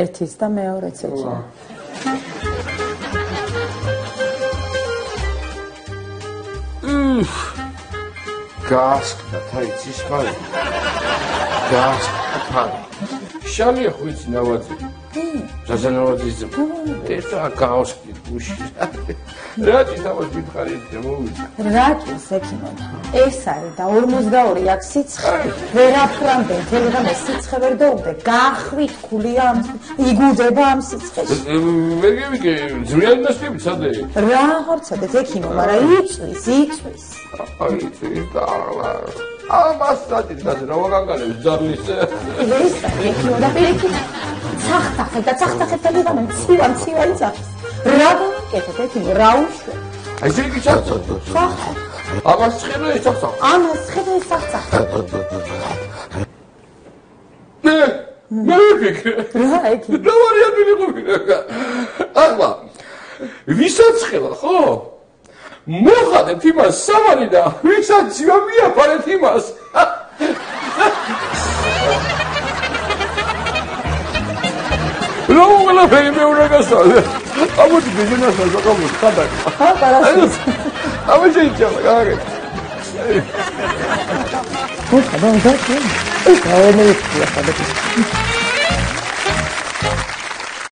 ერთის და მეორეც ეჭირა. გასკდა თაიცის ხარი. გასკდა ხარი. შალია ხუიც ნავაძე. ზაზანავაძის და გაოსკი გუში. რაჭი თავს დიდხარი მოვიდა. რაჭის ექიმო. ეს არის და 42 აქ სიცხე. ვერაფრამდე თელღამე სიცხე ვერ დაუგდე. გახვით ქულია ამ იგუდება ამ სიცხეში. ვერ გევიგე ძვიანი დასკები სადე? რა ხარცადეთ ექიმო, მაგრამ იწვის. აი იწვის და ამას საჭიროა რა ვაგანგალებს ძარლის. ეს ექიმო და პირიქით ცახთახე და თელღამე მცირა იცახს. რა გაკეთეთ ექიმო, რა უშვა? აი ესე იგი ჩახცახე. ამას ხედავ ისახსახ. ამას ხედავ ისახსახ. მე ვიფიქრე. რა ექიმო? რა ვარიანტი მიყვება? ახლა ვისაც ხელა ხო? მოხადეთ იმას სამარი და ვისაც ძივა მიაფარეთ იმას. რა უღალაფერი მე უნდა გასწავლე. ამოდი ბიზნესს საკამოს ხადაკ. პარასის. ამოდი იჭამა გაგეთ. ხო, და უნდა ეს რა მე ხდება ხადაკ.